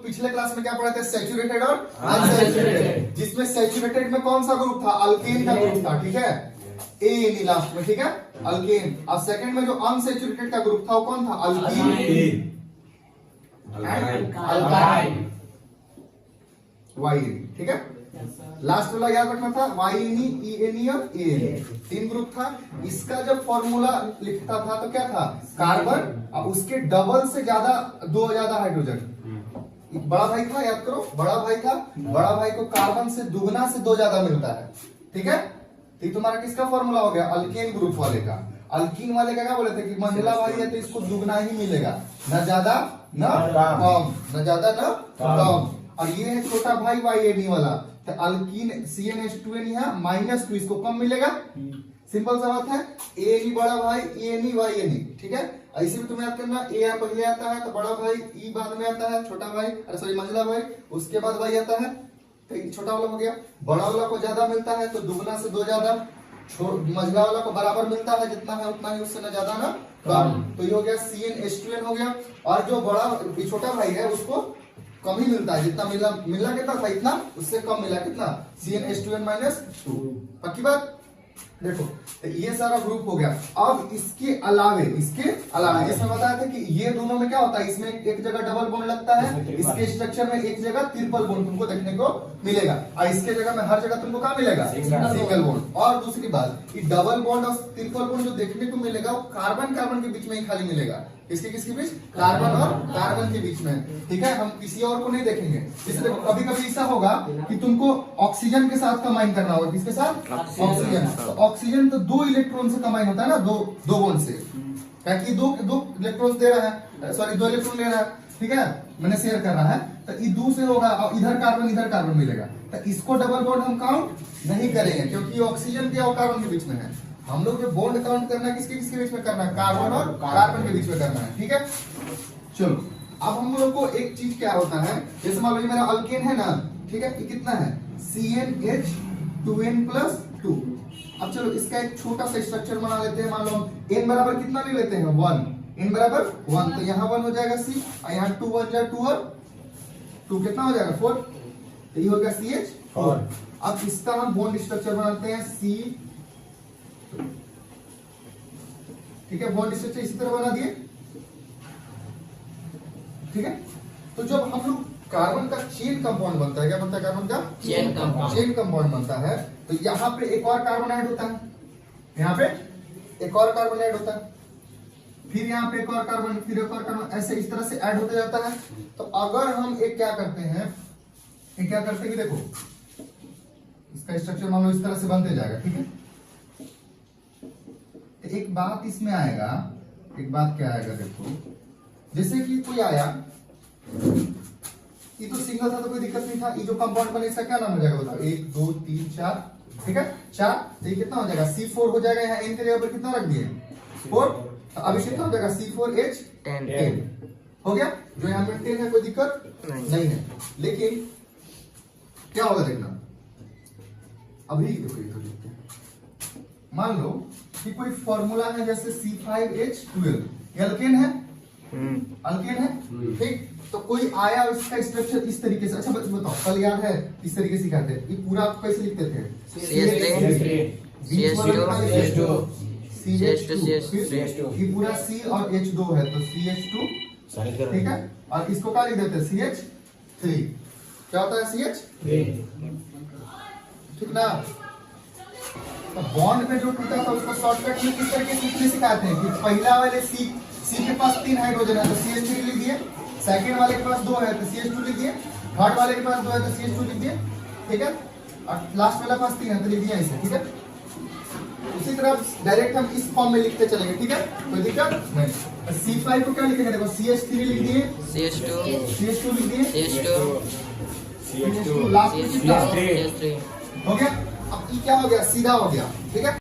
पिछले क्लास में क्या पढ़ा था? सैचुरेटेड और अनसैचुरेटेड। जिसमें सैचुरेटेड में कौन सा ग्रुप था? अल्केन का ग्रुप था, ठीक है, ए लास्ट में, ठीक है, अल्केन। अब सेकंड में जो अनसैचुरेटेड का ग्रुप था वो कौन था? अल्कीन, अल्काइन, वाई, ठीक है। लास्ट वाला याद रखना था, वाईनी, ईएनई और एएनई, तीन ग्रुप था। इसका जब फॉर्मूला लिखता था तो क्या था? कार्बन और उसके डबल से ज्यादा, दो ज्यादा हाइड्रोजन। बड़ा भाई था, याद करो, बड़ा भाई था, बड़ा भाई को कार्बन से दुगना से दो ज्यादा मिलता है, ठीक है। तो ये तुम्हारा किसका फॉर्मूला हो गया? अल्केन ग्रुप वाले का। अल्कीन वाले का क्या बोले थे कि मंझला भाई है तो इसको दुगना ही मिलेगा, न ज्यादा न कम, न ज्यादा न कम। और ये है छोटा भाई वाई वाला, तो अल्कीन CnH2n यहाँ -2, इसको कम मिलेगा। सिंपल सा बात है। ए बड़ा भाई, ए वाई, ठीक है। ऐसे भी तुम्हें याद करना, ए पहले आता है तो बड़ा भाई, ई बाद में आता है, छोटा भाई, अरे सॉरी मंझला भाई, उसके बाद भाई आता है, तो छोटा वाला हो गया। बड़ा वाला को ज्यादा मिलता है तो दुगना से दो ज्यादा, मंझला वाला को बराबर मिलता है, जितना है उतना ही, उससे न ज्यादा ना कम। तो ये हो गया CnH2n हो गया। और जो बड़ा छोटा भाई है उसको कम ही मिलता है, जितना मिला कितना था इतना, उससे कम मिला कितना? CnH2n -2। पक्की बात? देखो तो ये सारा ग्रुप हो गया। अब इसके अलावे इसमें बताया था कि ये दोनों में क्या होता है, इसमें एक जगह डबल बॉन्ड लगता है, इसके स्ट्रक्चर में एक जगह ट्रिपल बॉन्ड तुमको देखने को मिलेगा, और इसके जगह में हर जगह तुमको क्या मिलेगा? Single bond. और दूसरी बात कि डबल बॉन्ड और ट्रिपल बॉन्ड जो देखने को मिलेगा वो कार्बन कार्बन के बीच में ही खाली मिलेगा। किसके बीच? कार्बन और कार्बन के बीच में, ठीक है। हम किसी और को नहीं देखेंगे। जैसे देखो कभी कभी ऐसा होगा कि तुमको ऑक्सीजन के साथ कंबाइन करना होगा। किसके साथ? ऑक्सीजन। तो ऑक्सीजन तो दो इलेक्ट्रॉन से कंबाइन होता है ना, दो बॉन्ड से, क्योंकि दो इलेक्ट्रॉन दे रहा है, सॉरी दो इलेक्ट्रॉन ले रहा है, ठीक है, मैंने शेयर कर रहा है, तो ये दो से होगा और इधर कार्बन मिलेगा। तो इसको डबल बॉन्ड हम काउंट नहीं करेंगे क्योंकि ऑक्सीजन के और कार्बन के बीच में है। हम लोग जो बॉन्ड काउंट करना है किसके बीच में करना है? कार्बन और कार्बन के बीच में करना है, ठीक है। चलो अब हम लोग को एक चीज क्या होता है, जैसे मान लो मेरा अल्केन है ना, ठीक है, ये कितना है? CnH2n+2। अब चलो इसका एक छोटा सा स्ट्रक्चर बना लेते हैं। मान लो n बराबर कितना ले लेते हैं? 1, n बराबर 1, तो यहाँ 1 हो जाएगा C, और यहाँ 2 1 जा 2 और 2 कितना हो जाएगा? 4, तो ये हो गया CH4। अब इसका हम बॉन्ड स्ट्रक्चर बनाते हैं C, ठीक है, बॉन्ड स्ट्रक्चर इसी तरह बना दिए, ठीक है। तो जब हम लोग कार्बन का चेन कंपाउंड बनता है, क्या बनता है? कार्बन का चेन कंपाउंड बनता है, तो यहाँ पे एक और कार्बन ऐड होता है, यहाँ पे एक और कार्बन ऐड होता है, फिर यहाँ पे एक और कार्बन, फिर एक और कार्बन, ऐसे इस तरह से ऐड होते जाता है। तो अगर हम एक क्या करते हैं कि देखो इसका स्ट्रक्चर मान लो इस तरह से बनते जाएगा, ठीक है। एक बात इसमें आएगा, एक बात क्या आएगा देखो, जैसे कि कोई आया, ये तो सिंगल था तो कोई दिक्कत नहीं था, ये जो कंपाउंड बने इसका क्या नाम हो जाएगा बताओ? 1 2 3 4, ठीक है, 4, तो ये कितना हो जाएगा? C4 हो जाएगा। यहाँ n के जगह पर कितना रख दिए? 4, अब इसे कितना हो जाएगा? C4H10 हो गया। जो यहाँ पे 10 है कोई दिक्कत नहीं है, लेकिन क्या होगा देखना, अभी देखो मान लो कि कोई फॉर्मूला है जैसे C5H12, एल्केन है, ठीक। तो कोई आया इसका स्ट्रक्चर इस तरीके से, अच्छा बताओ कल याद है इस तरीके से सिखाते हैं, ये पूरा आप कैसे लिखते थे? CH2, ये पूरा C और H2 है तो CH2, ठीक है, और इसको क्या लिख देते हैं? CH3। क्या होता है? CH3, ठीक ना। बॉन्ड में जो टूटा था उसको शॉर्टकट में किस तरीके से सिखाते हैं कि पहला वाले C के पास 3 हाइड्रोजन है तो CH3 लिख दिए, सेकंड वाले के पास 2 है तो CH2 लिख दिए, थर्ड वाले के पास 2 है तो CH2 लिख दिए, ठीक है, और लास्ट वाला पास 3 है तो लिख दिया इसे, ठीक है। उसी तरह डायरेक्ट हम इस फॉर्म में लिखते चलेंगे, ठीक है, कोई दिक्कत नहीं। C5 को क्या लिखेंगे? देखो CH3 लिख दिए, CH2 लिख दिए, CH2 लास्ट में हो गया। अब ये क्या हो गया? सीधा हो गया, ठीक है।